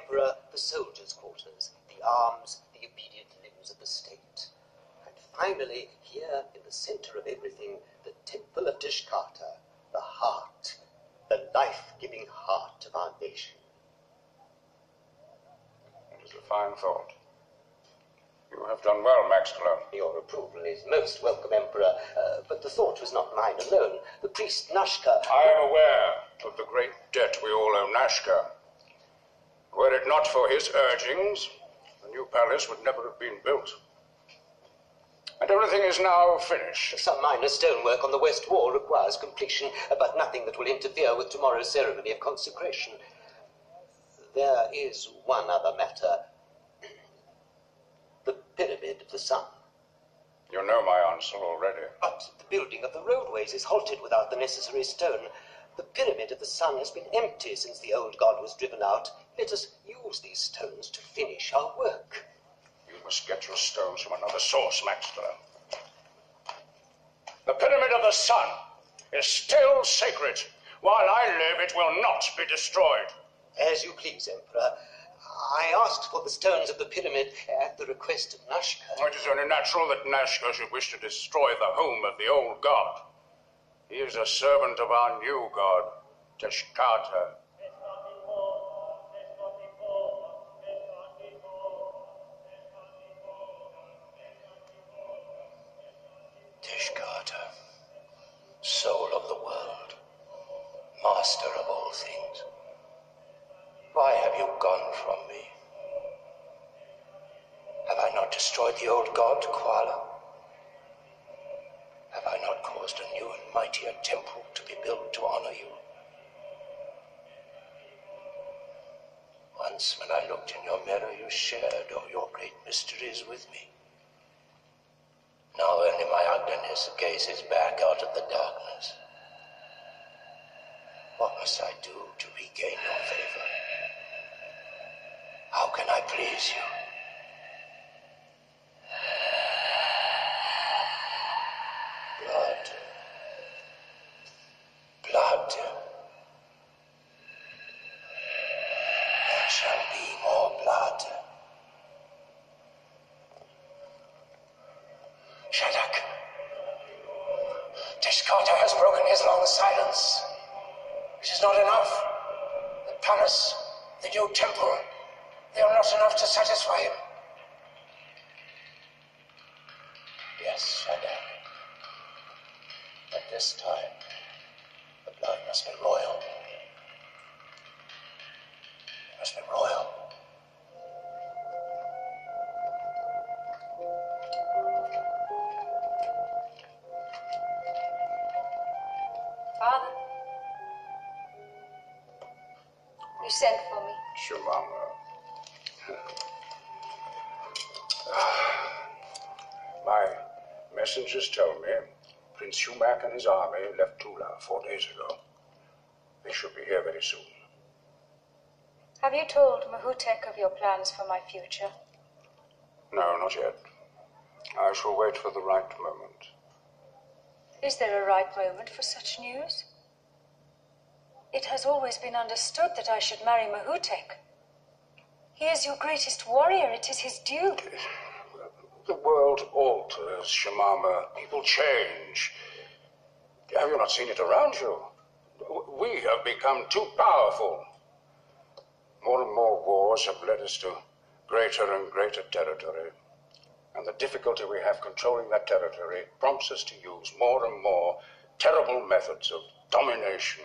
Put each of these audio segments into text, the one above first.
Emperor, the soldiers' quarters, the arms, the obedient limbs of the state. And finally, here in the center of everything, the temple of Tishkata, the heart, the life-giving heart of our nation. It is a fine thought. You have done well, Maxwell. Your approval is most welcome, Emperor, but the thought was not mine alone. The priest Nasca... I am aware of the great debt we all owe Nasca. Were it not for his urgings, the new palace would never have been built. And everything is now finished. Some minor stonework on the west wall requires completion, but nothing that will interfere with tomorrow's ceremony of consecration. There is one other matter. The Pyramid of the Sun. You know my answer already. But the building of the roadways is halted without the necessary stone. The Pyramid of the Sun has been empty since the old god was driven out. Let us use these stones to finish our work. You must get your stones from another source, Maxwell. The Pyramid of the Sun is still sacred. While I live, it will not be destroyed. As you please, Emperor. I asked for the stones of the pyramid at the request of Nasca. It is only natural that Nasca should wish to destroy the home of the old god. He is a servant of our new god, Tishkata. Tishkata, soul of the world, master of all things. Why have you gone from me? Have I not destroyed the old god, Kuala? Have I not caused a new and mightier temple to be built to honor you? Once when I looked in your mirror, you shared all your great mysteries with me. Now only my ugliness gazes back out of the darkness. What must I do to regain your favor? How can I please you? Blood. Blood. There shall be more blood. Shadak. Tishkata has broken his long silence. It is not enough. The palace, the new temple, they are not enough to satisfy him. Yes, Shadak. But this time, the blood must be royal. It must be royal. Father, you sent for me. Shemama. My messengers tell me Prince Heumac and his army left Tula 4 days ago. They should be here very soon. Have you told Mahoutec of your plans for my future? No, not yet. I shall wait for the right moment. Is there a right moment for such news? It has always been understood that I should marry Mahoutec. He is your greatest warrior. It is his due. The world alters, Shemama. People change. Have you not seen it around you? We have become too powerful. More and more wars have led us to greater and greater territory. And the difficulty we have controlling that territory prompts us to use more and more terrible methods of domination,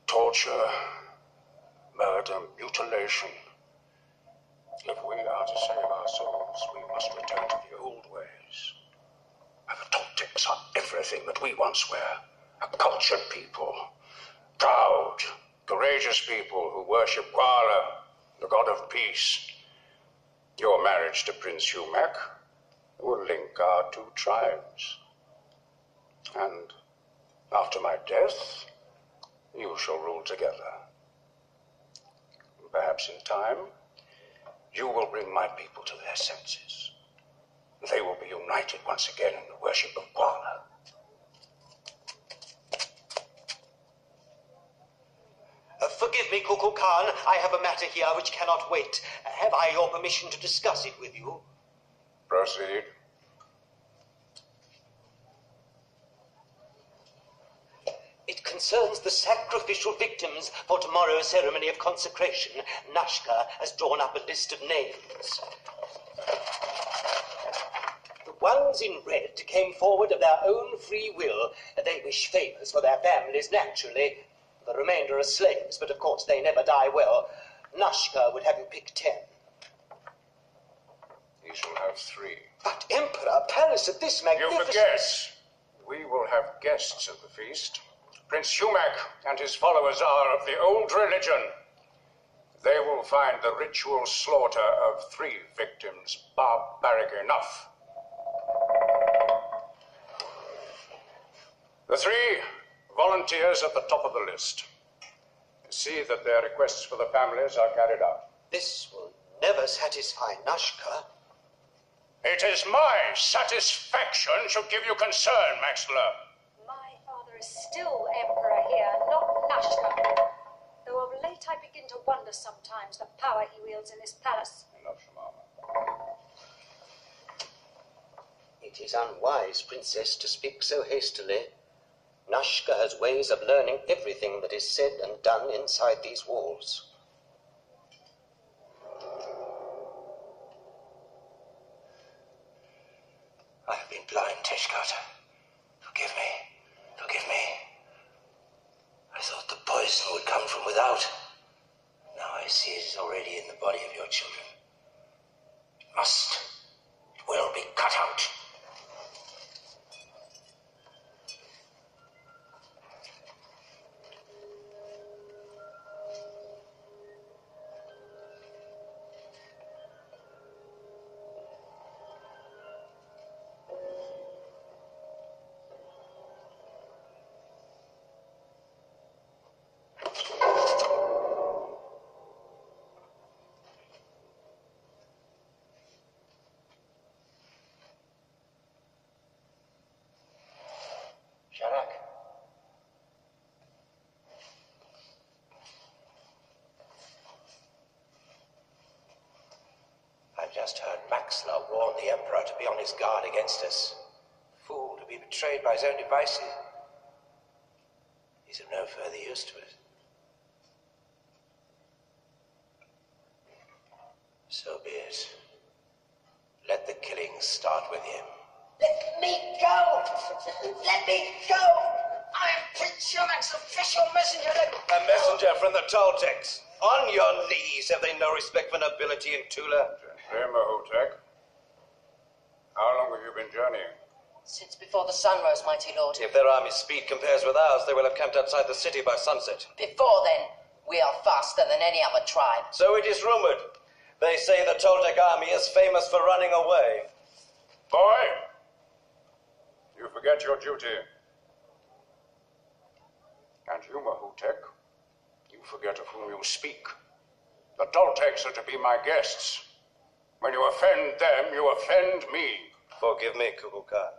torture, murder, mutilation. If we are to save ourselves, we must return to the old ways. Mahoutec are everything that we once were. A cultured people, proud, courageous people who worship Kuala, the god of peace. Your marriage to Prince Heumac will link our two tribes. And after my death, you shall rule together. Perhaps in time, you will bring my people to their senses. They will be united once again in the worship of Kuala. Forgive me, Kukulkhan. I have a matter here which cannot wait. Have I your permission to discuss it with you? Proceed. It concerns the sacrificial victims for tomorrow's ceremony of consecration. Nasca has drawn up a list of names. The ones in red came forward of their own free will. They wish favors for their families, naturally. The remainder are slaves, but of course they never die well. Nasca would have you pick 10. He shall have 3. But Emperor, Palace of this magnificent... You forget. We will have guests at the feast. Prince Heumac and his followers are of the old religion. They will find the ritual slaughter of 3 victims barbaric enough. The 3 volunteers at the top of the list. See that their requests for the families are carried out. This will never satisfy Nasca. It is my satisfaction should give you concern, Maxler. My father is still Emperor here, not Nasca. Though of late I begin to wonder sometimes the power he wields in this palace. Enough, Shamama. It is unwise, Princess, to speak so hastily. Nasca has ways of learning everything that is said and done inside these walls. I have been blind, Teshkata. Forgive me. Forgive me. I thought the poison would come from without. Now I see it is already in the body of your children. It must. It will be cut out. Just heard Maxler warn the Emperor to be on his guard against us. Fool to be betrayed by his own devices. He's of no further use to us. So be it. Let the killings start with him. Let me go! Let me go! I am Prince Heumac's official messenger. A messenger from the Toltecs. On your knees, have they no respect for nobility in Tula? Mahoutec, how long have you been journeying? Since before the sun rose, mighty lord. If their army's speed compares with ours, they will have camped outside the city by sunset. Before then, we are faster than any other tribe. So it is rumored. They say the Toltec army is famous for running away. Boy, you forget your duty. And you, Mahoutec, you forget of whom you speak. The Toltecs are to be my guests. When you offend them, you offend me. Forgive me, Kukulkhan.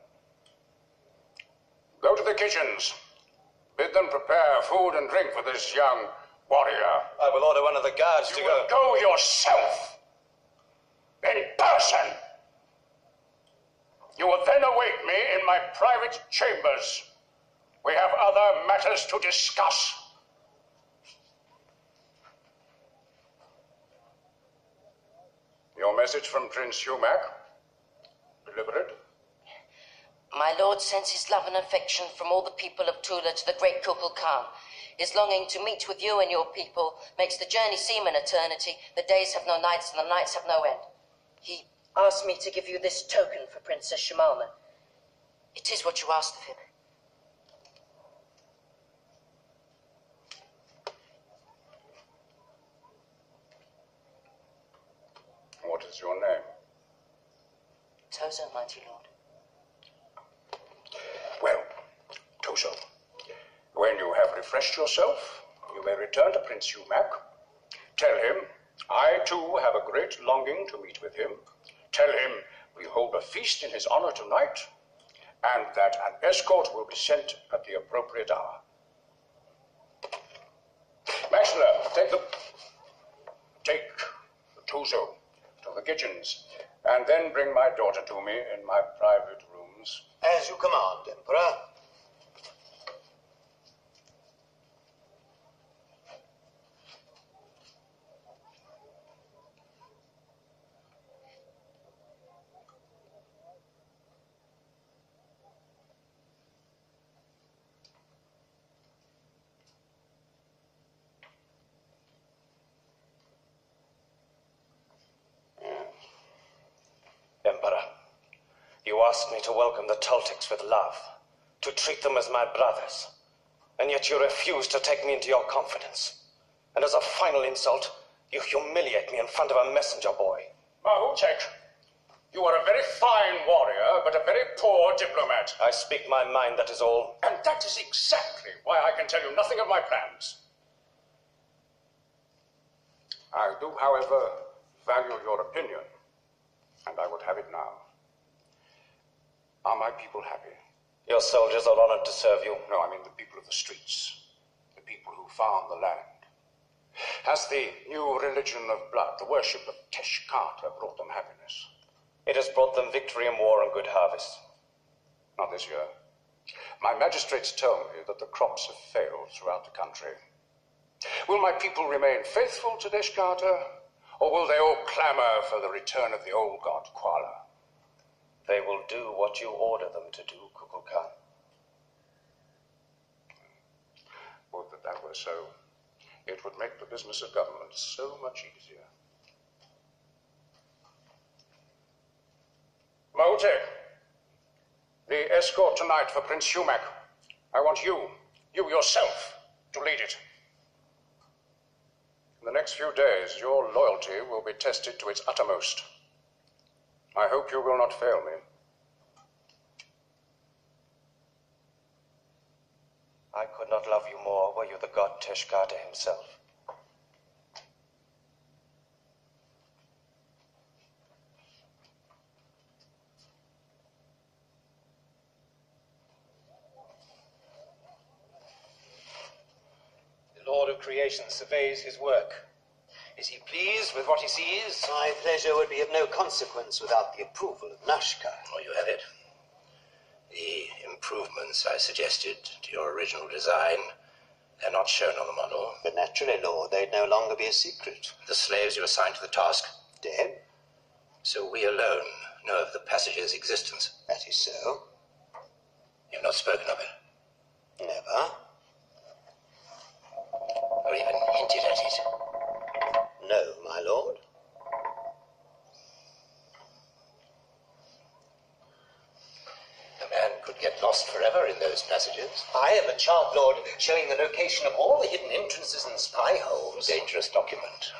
Go to the kitchens. Bid them prepare food and drink for this young warrior. I will order one of the guards to You will go yourself. In person. You will then await me in my private chambers. We have other matters to discuss. Your message from Prince Heumac? Delivered? My lord sends his love and affection from all the people of Tula to the great Kukulkhan. His longing to meet with you and your people makes the journey seem an eternity. The days have no nights and the nights have no end. He asked me to give you this token for Princess Shimama. It is what you asked of him. What is your name? Tozo, mighty lord. Well, Tozo, when you have refreshed yourself, you may return to Prince Heumac. Tell him, I too have a great longing to meet with him. Tell him we hold a feast in his honor tonight, and that an escort will be sent at the appropriate hour. Maxler, Take the Tozo to the kitchens, and then bring my daughter to me in my private rooms. As you command, Emperor. Emperor, you asked me to welcome the Toltecs with love, to treat them as my brothers, and yet you refuse to take me into your confidence. And as a final insult, you humiliate me in front of a messenger boy. Mahoutec, you are a very fine warrior, but a very poor diplomat. I speak my mind, that is all. And that is exactly why I can tell you nothing of my plans. I do, however, value your opinion, and I would have it now. Are my people happy? Your soldiers are honored to serve you. No, I mean the people of the streets, the people who farm the land. Has the new religion of blood, the worship of Teshkata, brought them happiness? It has brought them victory in war and good harvest. Not this year. My magistrates tell me that the crops have failed throughout the country. Will my people remain faithful to Teshkata, or will they all clamor for the return of the old god Kuala? They will do what you order them to do, Kukulkhan. Would that that were so. It would make the business of government so much easier. Mahoutec, the escort tonight for Prince Heumac. I want you yourself, to lead it. In the next few days, your loyalty will be tested to its uttermost. I hope you will not fail me. I could not love you more were you the god Teshkata himself. The Lord of Creation surveys his work. Is he pleased with what he sees? My pleasure would be of no consequence without the approval of Nasca. Oh, you have it. The improvements I suggested to your original design, they're not shown on the model. But naturally, Lord, they'd no longer be a secret. The slaves you assigned to the task, Dead? so we alone know of the passage's existence. That is so. You've not spoken of it, Never. or even hinted at it. No, my lord. A man could get lost forever in those passages. I am a chart, Lord, showing the location of all the hidden entrances and spy holes. Dangerous document.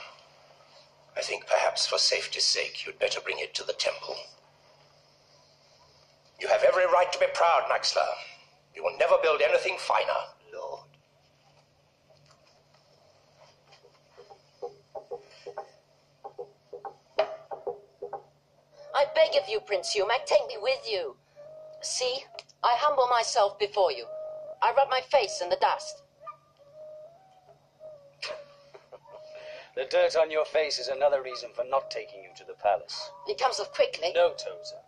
I think perhaps for safety's sake you'd better bring it to the temple. You have every right to be proud, Naxla. You will never build anything finer. Lord. I beg of you, Prince Heumac, take me with you. See, I humble myself before you. I rub my face in the dust. The dirt on your face is another reason for not taking you to the palace. It comes off quickly. No, Tozo.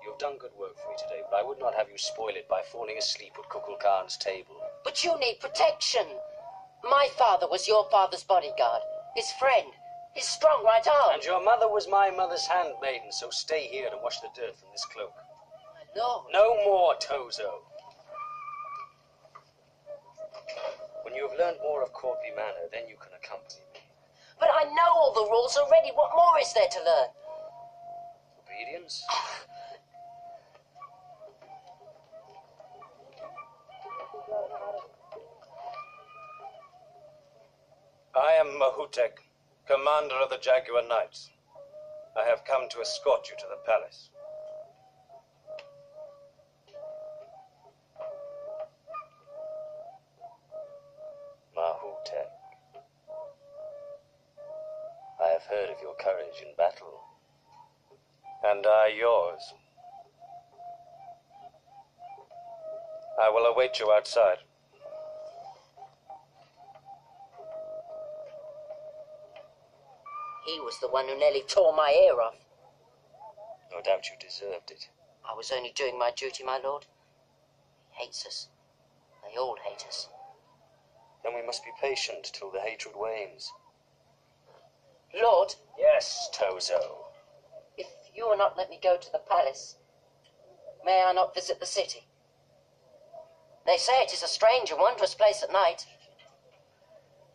You've done good work for me today, but I would not have you spoil it by falling asleep at Kukulkhan's table. But you need protection. My father was your father's bodyguard, his friend, his strong right arm. And your mother was my mother's handmaiden, so stay here to wash the dirt from this cloak. My lord. No more, Tozo. When you have learned more of courtly manner, then you can accompany me. But I know all the rules already. What more is there to learn? Obedience? I am Mahoutec, commander of the Jaguar Knights. I have come to escort you to the palace. Mahoutec. I have heard of your courage in battle. And I yours. I will await you outside. He was the one who nearly tore my ear off. No doubt you deserved it. I was only doing my duty, my lord. He hates us. They all hate us. Then we must be patient till the hatred wanes. Lord? Yes, Tozo. If you will not let me go to the palace, may I not visit the city? They say it is a strange and wondrous place at night.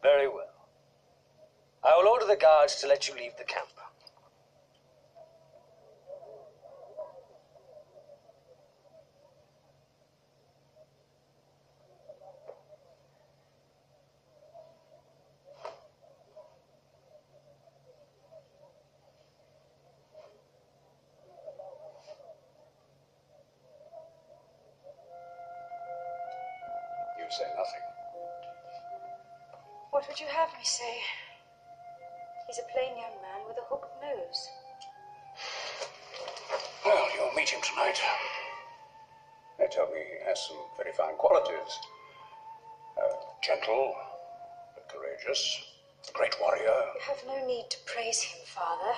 Very well. I will order the guards to let you leave the camp. You say nothing. What would you have me say? He's a plain young man with a hooked nose. Well, you'll meet him tonight. They tell me he has some very fine qualities. Gentle, but courageous, a great warrior. You have no need to praise him, Father.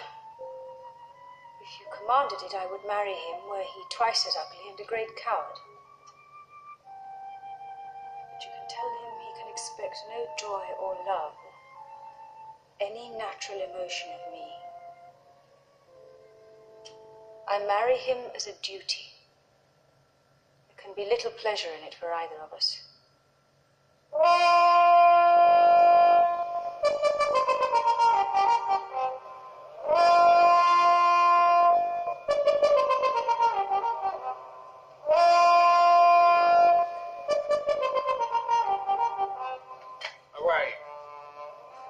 If you commanded it, I would marry him were he twice as ugly and a great coward. But you can tell him he can expect no joy or love, any natural emotion of me. I marry him as a duty. There can be little pleasure in it for either of us. Away.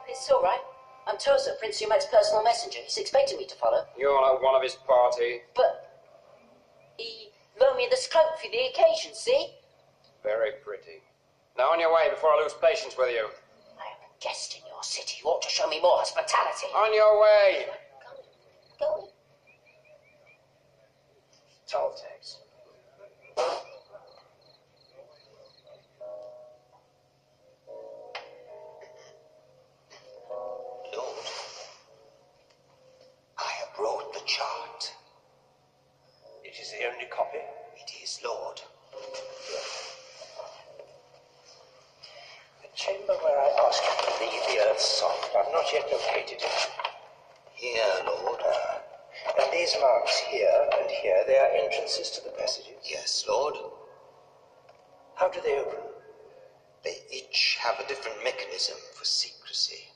It's all right. I'm Tozo, Prince Humac's personal messenger. He's expecting me to follow. You're not one of his party. But he loaned me this cloak for the occasion, see? Very pretty. Now on your way before I lose patience with you. I am a guest in your city. You ought to show me more hospitality. On your way. Go. Toltecs. Lord, I have brought the chart. It is the only copy. It is, Lord. The chamber where I asked you to leave the earth's soft, I've not yet located it. Here, Lord. And these marks here and here, they are entrances to the passages. Yes, Lord. How do they open? They each have a different mechanism for secrecy.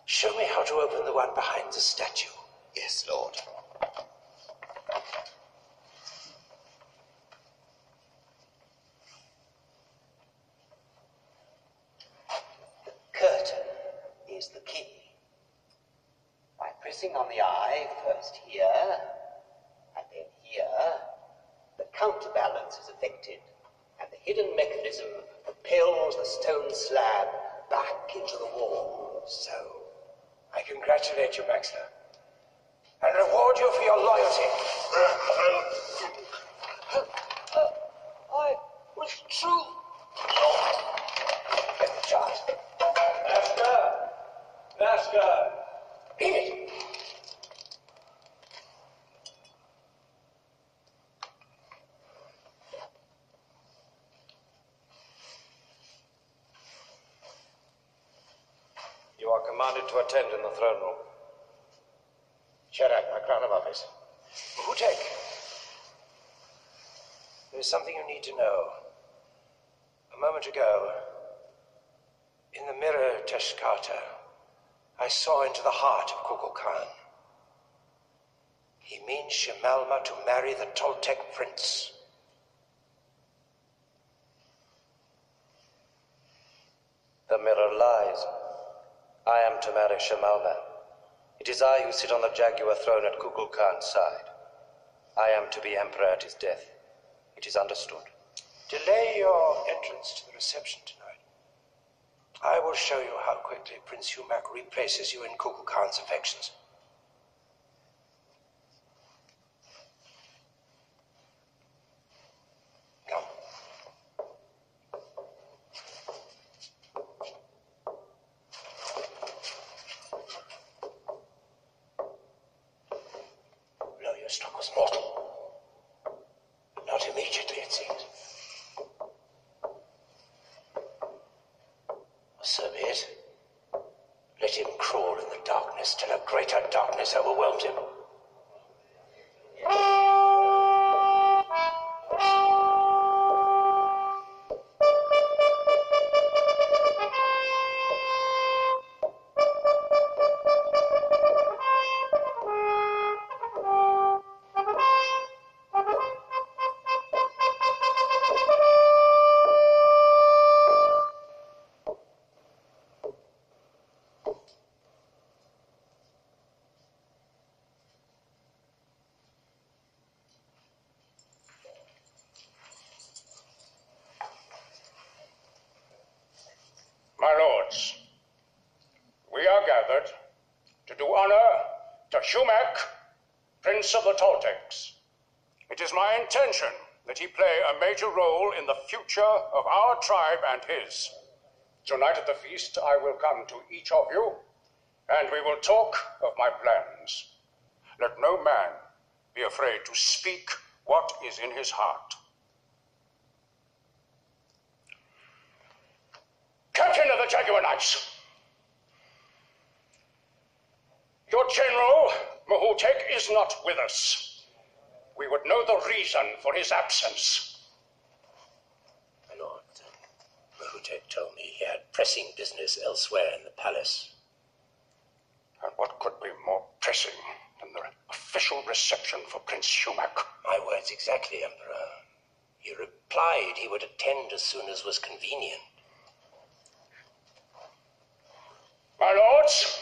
Show me how to open the one behind the statue. Yes, Lord. The curtain is the key. By pressing on the eye, first here, and then here, the counterbalance is effected, and the hidden mechanism propels the stone slab back into the wall. So, I congratulate you, Maxler, and reward you for your loyalty. I was true. Get the chart. Nasca! Read it. You are commanded to attend in the throne room. Shut up, my crown of office. Mahoutec, there is something you need to know. A moment ago, in the mirror, Teshkata, I saw into the heart of Kukulkhan. He means Shimalma to marry the Toltec prince. The mirror lies. I am to marry Shimalma. It is I who sit on the jaguar throne at Kukulkhan's side. I am to be emperor at his death. It is understood. Delay your entrance to the reception tonight. I will show you how quickly Prince Heumac replaces you in Kukulkhan's affections. Come. So be it. Let him crawl in the darkness till a greater darkness overwhelms him. My lords, we are gathered to do honor to Heumac, Prince of the Toltecs. It is my intention that he play a major role in the future of our tribe and his. Tonight at the feast, I will come to each of you, and we will talk of my plans. Let no man be afraid to speak what is in his heart. Captain of the Jaguar Knights, your general, Mahoutec, is not with us. We would know the reason for his absence. My lord, Mahoutec told me he had pressing business elsewhere in the palace. And what could be more pressing than the official reception for Prince Heumac? My words exactly, Emperor. He replied he would attend as soon as was convenient. My lords,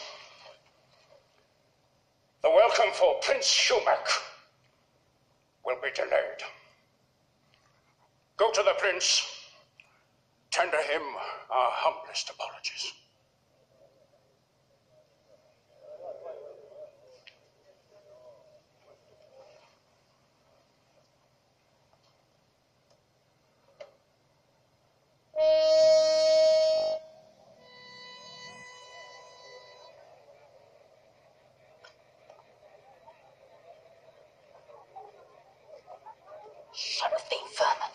the welcome for Prince Heumac will be delayed. Go to the prince, tender him our humblest apologies. Should have been firmer.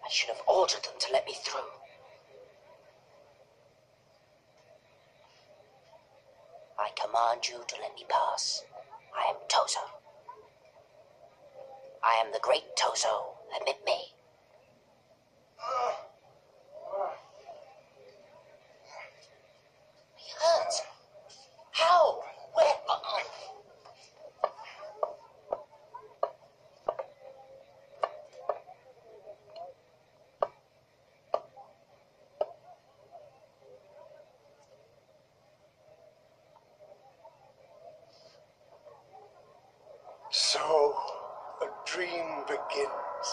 I should have ordered them to let me through. I command you to let me pass. I am Tozo. I am the great Tozo. Admit me. He hurts. How? Where? So, a dream begins.